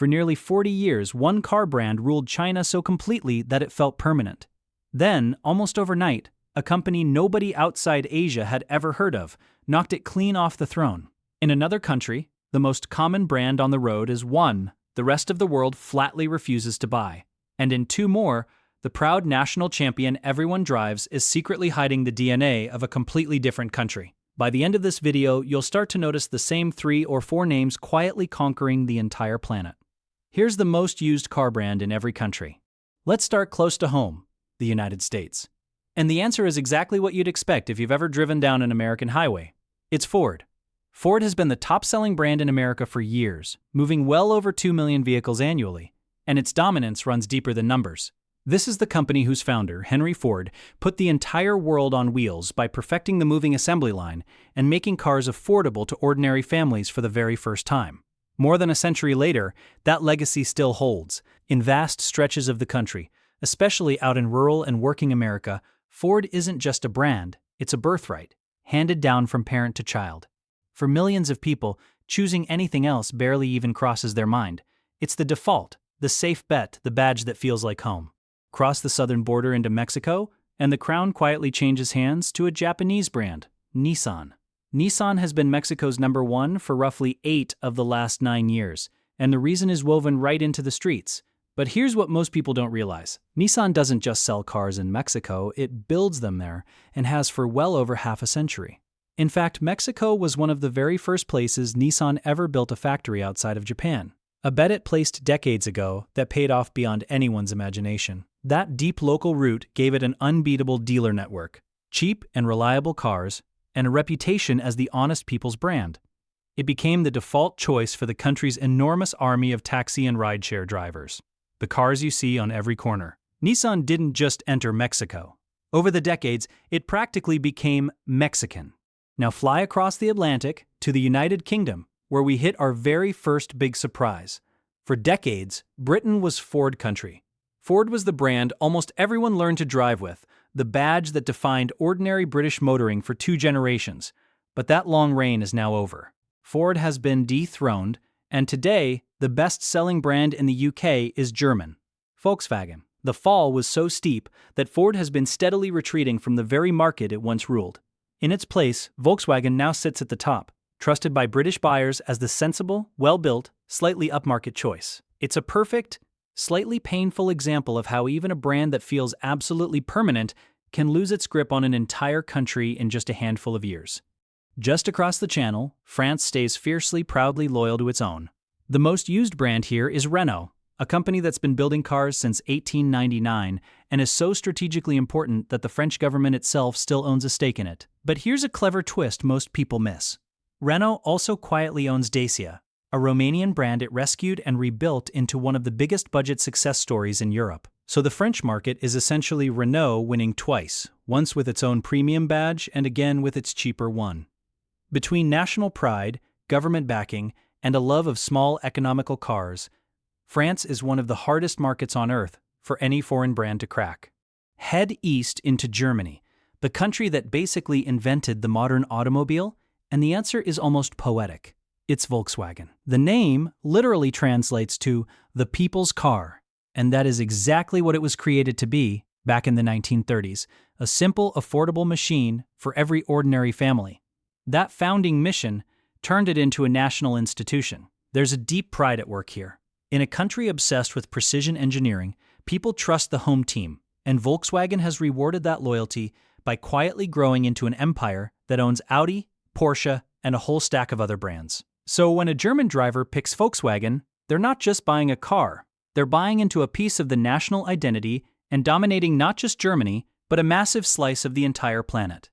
For nearly 40 years, one car brand ruled China so completely that it felt permanent. Then, almost overnight, a company nobody outside Asia had ever heard of knocked it clean off the throne. In another country, the most common brand on the road is one the rest of the world flatly refuses to buy. And in two more, the proud national champion everyone drives is secretly hiding the DNA of a completely different country. By the end of this video, you'll start to notice the same 3 or 4 names quietly conquering the entire planet. Here's the most used car brand in every country. Let's start close to home, the United States. And the answer is exactly what you'd expect if you've ever driven down an American highway. It's Ford. Ford has been the top-selling brand in America for years, moving well over 2 million vehicles annually, and its dominance runs deeper than numbers. This is the company whose founder, Henry Ford, put the entire world on wheels by perfecting the moving assembly line and making cars affordable to ordinary families for the very first time. More than a century later, that legacy still holds. In vast stretches of the country, especially out in rural and working America, Ford isn't just a brand, it's a birthright, handed down from parent to child. For millions of people, choosing anything else barely even crosses their mind. It's the default, the safe bet, the badge that feels like home. Cross the southern border into Mexico, and the crown quietly changes hands to a Japanese brand, Nissan. Nissan has been Mexico's #1 for roughly 8 of the last 9 years, and the reason is woven right into the streets. But here's what most people don't realize. Nissan doesn't just sell cars in Mexico, it builds them there, and has for well over half a century. In fact, Mexico was one of the very first places Nissan ever built a factory outside of Japan. A bet it placed decades ago that paid off beyond anyone's imagination. That deep local root gave it an unbeatable dealer network, cheap and reliable cars, and a reputation as the honest people's brand. It became the default choice for the country's enormous army of taxi and rideshare drivers. The cars you see on every corner. Nissan didn't just enter Mexico. Over the decades, it practically became Mexican. Now fly across the Atlantic to the United Kingdom, where we hit our very first big surprise. For decades, Britain was Ford country. Ford was the brand almost everyone learned to drive with, the badge that defined ordinary British motoring for 2 generations. But that long reign is now over. Ford has been dethroned, and today, the best-selling brand in the UK is German, Volkswagen. The fall was so steep that Ford has been steadily retreating from the very market it once ruled. In its place, Volkswagen now sits at the top, trusted by British buyers as the sensible, well-built, slightly upmarket choice. It's a perfect, slightly painful example of how even a brand that feels absolutely permanent can lose its grip on an entire country in just a handful of years. Just across the channel, France stays fiercely, proudly loyal to its own. The most used brand here is Renault, a company that's been building cars since 1899 and is so strategically important that the French government itself still owns a stake in it. But here's a clever twist most people miss. Renault also quietly owns Dacia, a Romanian brand it rescued and rebuilt into one of the biggest budget success stories in Europe. So the French market is essentially Renault winning twice, once with its own premium badge and again with its cheaper one. Between national pride, government backing, and a love of small economical cars, France is one of the hardest markets on earth for any foreign brand to crack. Head east into Germany, the country that basically invented the modern automobile, and the answer is almost poetic. It's Volkswagen. The name literally translates to the people's car, and that is exactly what it was created to be back in the 1930s, a simple, affordable machine for every ordinary family. That founding mission turned it into a national institution. There's a deep pride at work here. In a country obsessed with precision engineering, people trust the home team, and Volkswagen has rewarded that loyalty by quietly growing into an empire that owns Audi, Porsche, and a whole stack of other brands. So when a German driver picks Volkswagen, they're not just buying a car, they're buying into a piece of the national identity and dominating not just Germany, but a massive slice of the entire planet.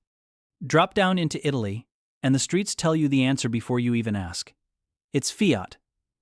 Drop down into Italy, and the streets tell you the answer before you even ask. It's Fiat.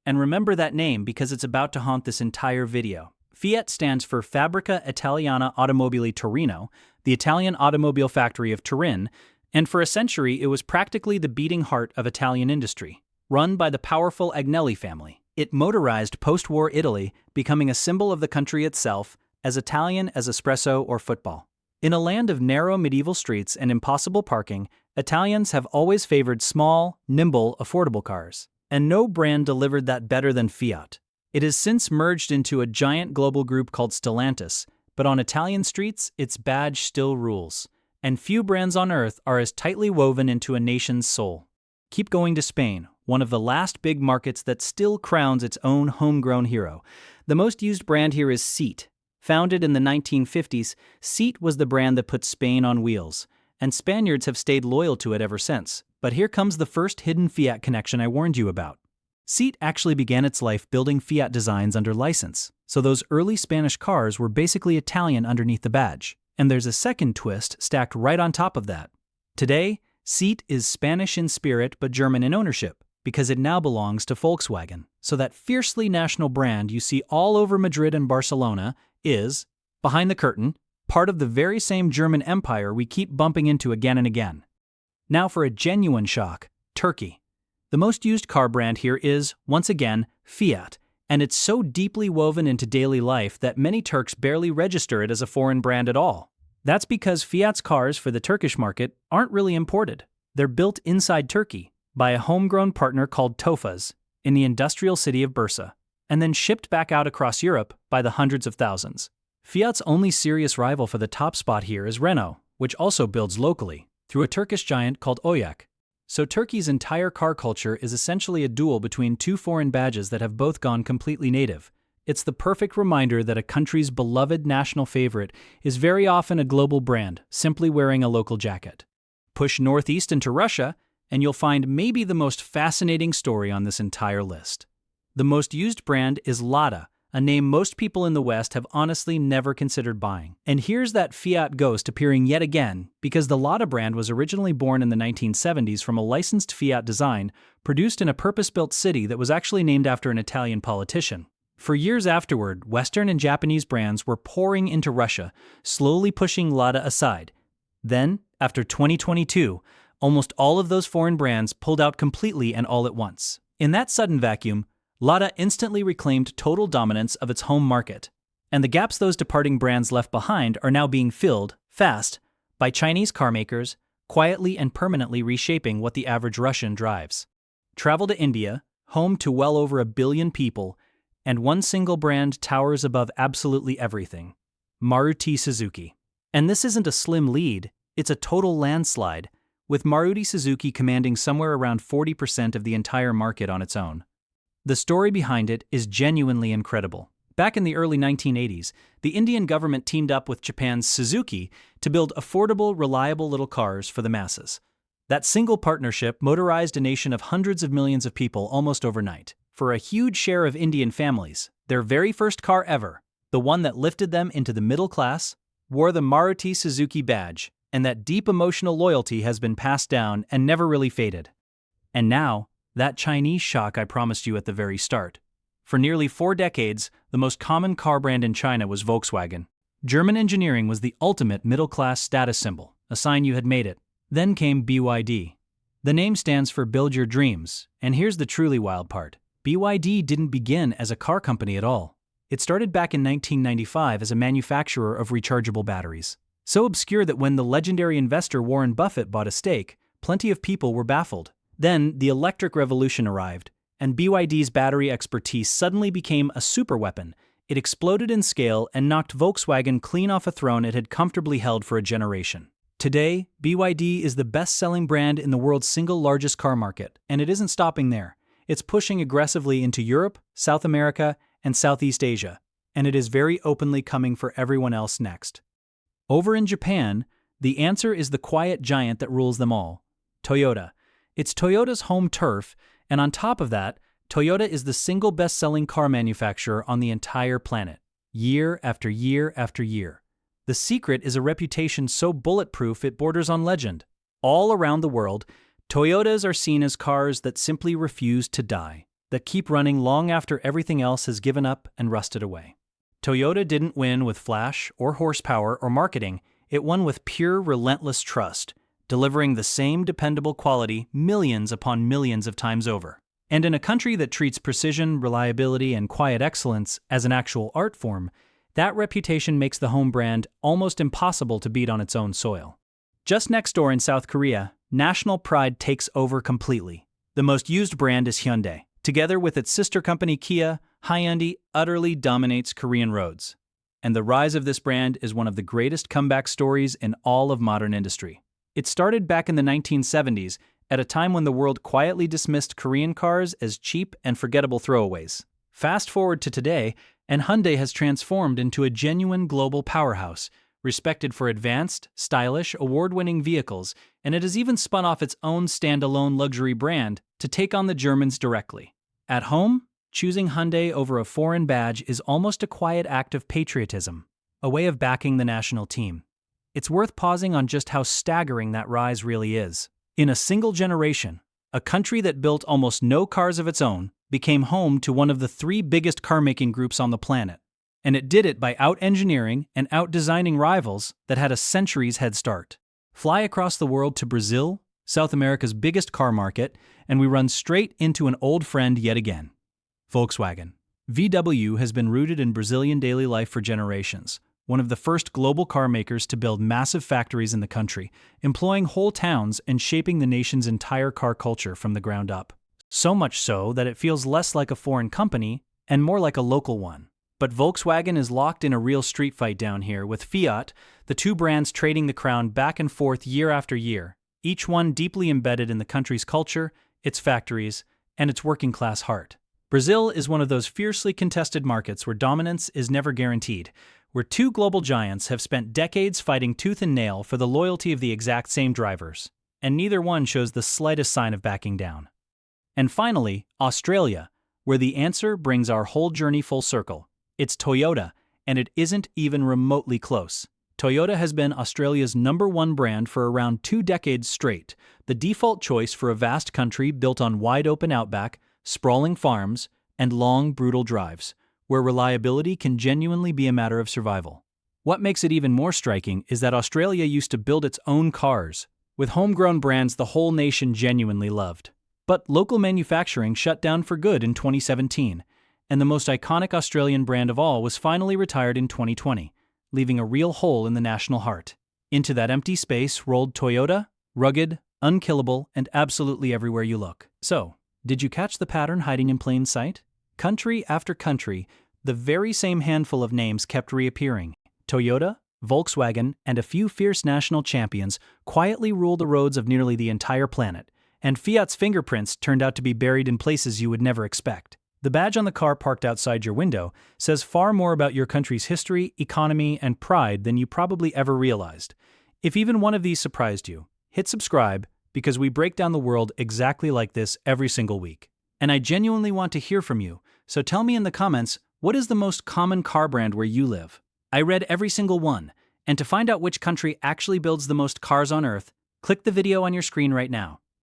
And remember that name because it's about to haunt this entire video. Fiat stands for Fabbrica Italiana Automobili Torino, the Italian automobile factory of Turin, and for a century it was practically the beating heart of Italian industry. Run by the powerful Agnelli family, it motorized post-war Italy, becoming a symbol of the country itself, as Italian as espresso or football. In a land of narrow medieval streets and impossible parking, Italians have always favored small, nimble, affordable cars. And no brand delivered that better than Fiat. It has since merged into a giant global group called Stellantis, but on Italian streets, its badge still rules. And few brands on earth are as tightly woven into a nation's soul. Keep going to Spain, one of the last big markets that still crowns its own homegrown hero. The most used brand here is Seat. Founded in the 1950s, Seat was the brand that put Spain on wheels, and Spaniards have stayed loyal to it ever since. But here comes the first hidden Fiat connection I warned you about. Seat actually began its life building Fiat designs under license, so those early Spanish cars were basically Italian underneath the badge. And there's a second twist stacked right on top of that. Today, Seat is Spanish in spirit but German in ownership, because it now belongs to Volkswagen. So that fiercely national brand you see all over Madrid and Barcelona is, behind the curtain, part of the very same German empire we keep bumping into again and again. Now for a genuine shock, Turkey. The most used car brand here is, once again, Fiat, and it's so deeply woven into daily life that many Turks barely register it as a foreign brand at all. That's because Fiat's cars for the Turkish market aren't really imported. They're built inside Turkey by a homegrown partner called Tofaş in the industrial city of Bursa, and then shipped back out across Europe by the hundreds of thousands. Fiat's only serious rival for the top spot here is Renault, which also builds locally, through a Turkish giant called Oyak. So Turkey's entire car culture is essentially a duel between two foreign badges that have both gone completely native. It's the perfect reminder that a country's beloved national favorite is very often a global brand, simply wearing a local jacket. Push northeast into Russia, and you'll find maybe the most fascinating story on this entire list. The most used brand is Lada, a name most people in the West have honestly never considered buying. And here's that Fiat ghost appearing yet again, because the Lada brand was originally born in the 1970s from a licensed Fiat design produced in a purpose-built city that was actually named after an Italian politician. For years afterward, Western and Japanese brands were pouring into Russia, slowly pushing Lada aside. Then, after 2022, almost all of those foreign brands pulled out completely and all at once. In that sudden vacuum, Lada instantly reclaimed total dominance of its home market, and the gaps those departing brands left behind are now being filled, fast, by Chinese carmakers, quietly and permanently reshaping what the average Russian drives. Travel to India, home to well over 1 billion people, and one single brand towers above absolutely everything: Maruti Suzuki. And this isn't a slim lead, it's a total landslide, with Maruti Suzuki commanding somewhere around 40% of the entire market on its own. The story behind it is genuinely incredible. Back in the early 1980s, the Indian government teamed up with Japan's Suzuki to build affordable, reliable little cars for the masses. That single partnership motorized a nation of hundreds of millions of people almost overnight. For a huge share of Indian families, their very first car ever, the one that lifted them into the middle class, wore the Maruti Suzuki badge, and that deep emotional loyalty has been passed down and never really faded. And now, that Chinese shock I promised you at the very start. For nearly 4 decades, the most common car brand in China was Volkswagen. German engineering was the ultimate middle-class status symbol, a sign you had made it. Then came BYD. The name stands for Build Your Dreams, and here's the truly wild part. BYD didn't begin as a car company at all. It started back in 1995 as a manufacturer of rechargeable batteries. So obscure that when the legendary investor Warren Buffett bought a stake, plenty of people were baffled. Then, the electric revolution arrived, and BYD's battery expertise suddenly became a superweapon. It exploded in scale and knocked Volkswagen clean off a throne it had comfortably held for a generation. Today, BYD is the best-selling brand in the world's single largest car market, and it isn't stopping there. It's pushing aggressively into Europe, South America, and Southeast Asia, and it is very openly coming for everyone else next. Over in Japan, the answer is the quiet giant that rules them all: Toyota. It's Toyota's home turf, and on top of that, Toyota is the single best-selling car manufacturer on the entire planet, year after year after year. The secret is a reputation so bulletproof it borders on legend. All around the world, Toyotas are seen as cars that simply refuse to die, that keep running long after everything else has given up and rusted away. Toyota didn't win with flash or horsepower or marketing, it won with pure, relentless trust, delivering the same dependable quality millions upon millions of times over. And in a country that treats precision, reliability, and quiet excellence as an actual art form, that reputation makes the home brand almost impossible to beat on its own soil. Just next door in South Korea, national pride takes over completely. The most used brand is Hyundai. Together with its sister company Kia, Hyundai utterly dominates Korean roads, and the rise of this brand is one of the greatest comeback stories in all of modern industry. It started back in the 1970s, at a time when the world quietly dismissed Korean cars as cheap and forgettable throwaways. Fast forward to today, and Hyundai has transformed into a genuine global powerhouse, respected for advanced, stylish, award-winning vehicles, and it has even spun off its own standalone luxury brand to take on the Germans directly. At home, choosing Hyundai over a foreign badge is almost a quiet act of patriotism, a way of backing the national team. It's worth pausing on just how staggering that rise really is. In a single generation, a country that built almost no cars of its own became home to one of the three biggest car-making groups on the planet. And it did it by out-engineering and out-designing rivals that had a century's head start. Fly across the world to Brazil, South America's biggest car market, and we run straight into an old friend yet again. Volkswagen. VW has been rooted in Brazilian daily life for generations, one of the first global car makers to build massive factories in the country, employing whole towns and shaping the nation's entire car culture from the ground up. So much so that it feels less like a foreign company and more like a local one. But Volkswagen is locked in a real street fight down here, with Fiat, the two brands trading the crown back and forth year after year, each one deeply embedded in the country's culture, its factories, and its working-class heart. Brazil is one of those fiercely contested markets where dominance is never guaranteed, where two global giants have spent decades fighting tooth and nail for the loyalty of the exact same drivers, and neither one shows the slightest sign of backing down. And finally, Australia, where the answer brings our whole journey full circle. It's Toyota, and it isn't even remotely close. Toyota has been Australia's #1 brand for around 2 decades straight, the default choice for a vast country built on wide-open outback, sprawling farms, and long, brutal drives, where reliability can genuinely be a matter of survival. What makes it even more striking is that Australia used to build its own cars, with homegrown brands the whole nation genuinely loved. But local manufacturing shut down for good in 2017, and the most iconic Australian brand of all was finally retired in 2020, leaving a real hole in the national heart. Into that empty space rolled Toyota, rugged, unkillable, and absolutely everywhere you look. So, did you catch the pattern hiding in plain sight? Country after country, the very same handful of names kept reappearing. Toyota, Volkswagen, and a few fierce national champions quietly rule the roads of nearly the entire planet, and Fiat's fingerprints turned out to be buried in places you would never expect. The badge on the car parked outside your window says far more about your country's history, economy, and pride than you probably ever realized. If even one of these surprised you, hit subscribe, because we break down the world exactly like this every single week. And I genuinely want to hear from you, so tell me in the comments, what is the most common car brand where you live? I read every single one, and to find out which country actually builds the most cars on Earth, click the video on your screen right now.